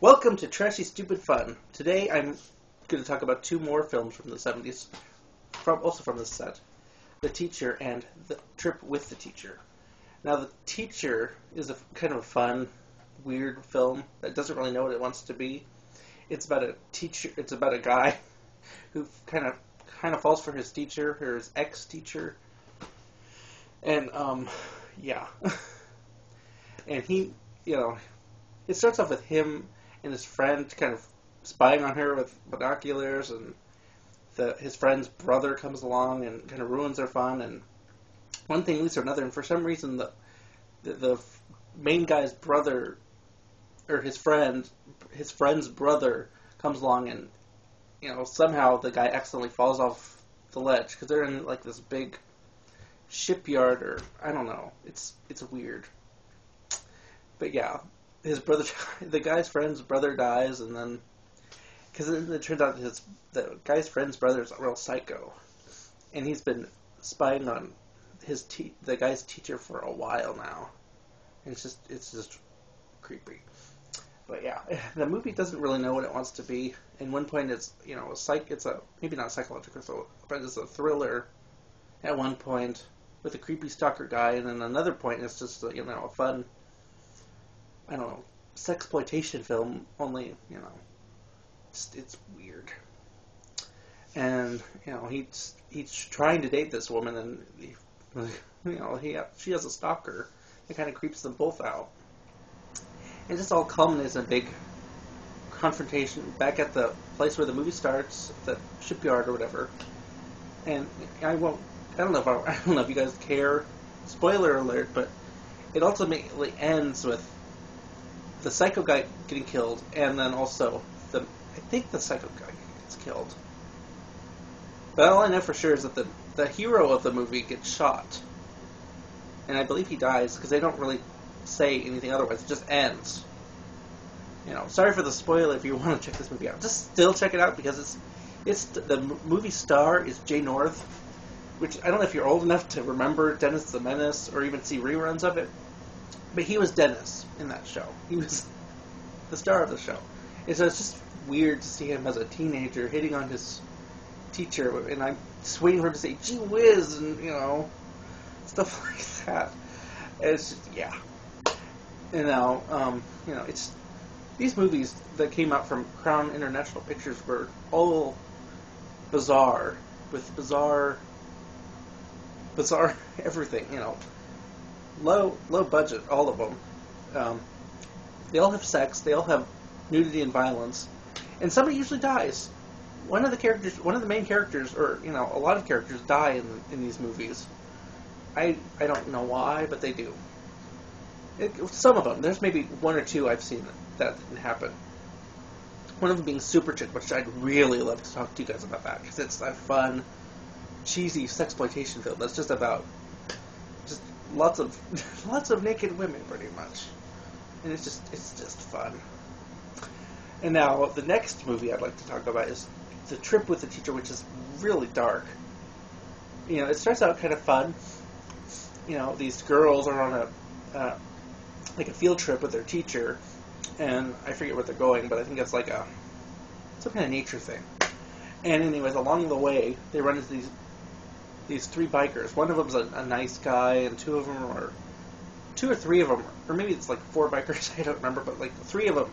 Welcome to Trashy Stupid Fun. Today I'm going to talk about two more films from the 70s, also from this set. The Teacher and The Trip with the Teacher. Now, The Teacher is a kind of a fun, weird film that doesn't really know what it wants to be. It's about a teacher. It's about a guy who kind of falls for his teacher, or his ex-teacher, and yeah, and it starts off with him and his friend kind of spying on her with binoculars, and his friend's brother comes along and kind of ruins their fun, and one thing leads to another, and for some reason the main guy's brother, or his friend's brother comes along, and somehow the guy accidentally falls off the ledge because they're in like this big shipyard, or I don't know. It's weird, but yeah, his brother, the guy's friend's brother dies, and then because it turns out the guy's friend's brother is a real psycho, and he's been spying on the guy's teacher for a while now, and it's just creepy. But yeah, the movie doesn't really know what it wants to be. In one point, it's maybe not psychological, but it's a thriller. At one point, with a creepy stalker guy, and then another point, it's just a fun, I don't know, sexploitation film. Only it's weird. And he's trying to date this woman, and she has a stalker. It kind of creeps them both out. It just all culminates in a big confrontation back at the place where the movie starts, the shipyard or whatever. And I don't know if you guys care. Spoiler alert, but it ultimately ends with the psycho guy getting killed, and then also I think the psycho guy gets killed. But all I know for sure is that the hero of the movie gets shot, and I believe he dies because they don't really say anything otherwise. It just ends. Sorry for the spoiler if you want to check this movie out. Just still check it out because it's the movie star is Jay North, which I don't know if you're old enough to remember Dennis the Menace or even see reruns of it, but he was Dennis in that show. He was the star of the show. And so it's just weird to see him as a teenager hitting on his teacher, and I'm just waiting for him to say "gee whiz" and stuff like that. It's just, yeah. It's these movies that came out from Crown International Pictures were all bizarre, with bizarre everything. Low budget, all of them. They all have sex. They all have nudity and violence, and somebody usually dies. One of the main characters, or a lot of characters die in these movies. I don't know why, but they do. Some of them. There's maybe one or two I've seen that didn't happen. One of them being Super Chick, which I'd really love to talk to you guys about that, because it's a fun, cheesy sexploitation film that's just about just lots of naked women, pretty much, and it's just fun. And now the next movie I'd like to talk about is The Trip with the Teacher, which is really dark. It starts out kind of fun. These girls are on a field trip with their teacher, and I forget where they're going, but I think it's like some kind of nature thing. And anyways, along the way, they run into these three bikers. One of them's a nice guy, and two or three of them, or maybe it's like four bikers, I don't remember, but like three of them,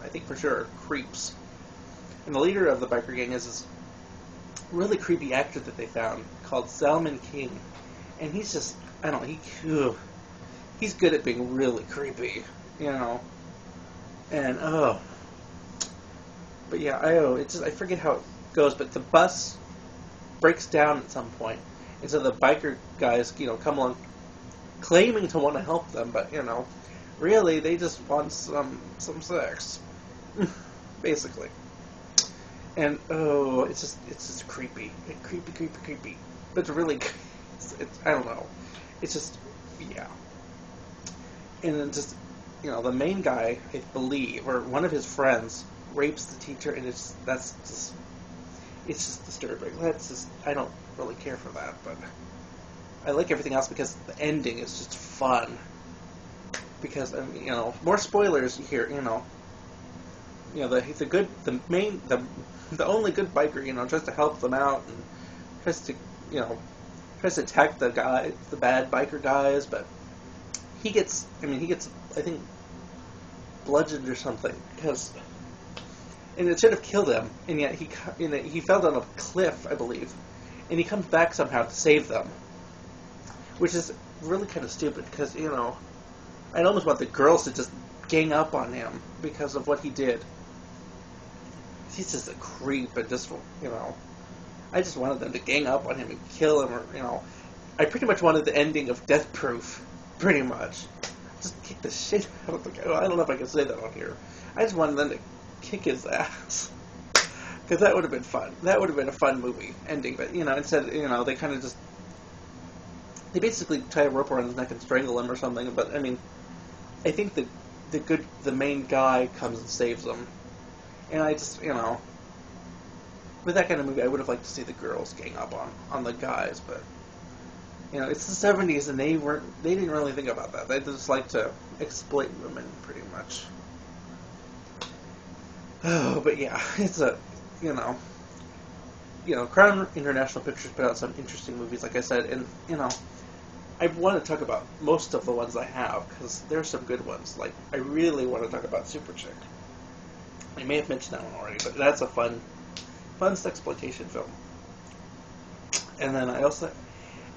I think for sure, are creeps. And the leader of the biker gang is this really creepy actor that they found called Salman King. And he's just, I don't know, he's good at being really creepy, and but yeah, I forget how it goes, but the bus breaks down at some point, and so the biker guys, come along claiming to want to help them, but really they just want some sex, basically. And it's just creepy, creepy, but it's really, I don't know, it's just, yeah. And then just, the main guy, I believe, or one of his friends, rapes the teacher, and it's just disturbing. I don't really care for that, but I like everything else because the ending is just fun. Because, more spoilers here, the only good biker, tries to help them out and tries to, you know, tries to attack the bad biker guys, but he gets, I think, bludgeoned or something, and it should have killed him, and yet he fell down a cliff, I believe, and he comes back somehow to save them, which is really kind of stupid, because, I'd almost want the girls to just gang up on him because of what he did. He's just a creep, and I just wanted them to gang up on him and kill him, or, I pretty much wanted the ending of Death Proof, pretty much. Just kick the shit out of the guy. Well, I don't know if I can say that on here. I just wanted them to kick his ass. Because that would have been fun. That would have been a fun movie ending, but, instead, they kind of just... They basically tie a rope around his neck and strangle him or something, but, I think the main guy comes and saves him. And I just, with that kind of movie, I would have liked to see the girls gang up on the guys, but, it's the 70s, and they didn't really think about that. They just like to exploit women, pretty much. Oh, but yeah, it's Crown International Pictures put out some interesting movies, like I said, and, I want to talk about most of the ones I have, because there are some good ones. Like, I really want to talk about Super Chick. I may have mentioned that one already, but that's a fun sexploitation film. And then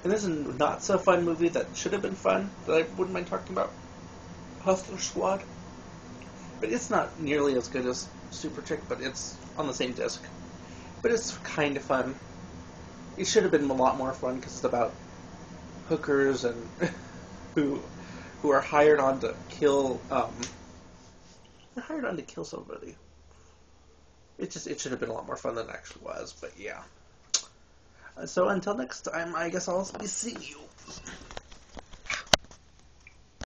this is a not so fun movie that should have been fun, that I wouldn't mind talking about. Hustler Squad. But it's not nearly as good as Super Chick, but it's on the same disc. But it's kind of fun. It should have been a lot more fun, because it's about hookers and who are hired on to kill somebody. It should have been a lot more fun than it actually was, but yeah. So until next time, I guess I'll be seeing you.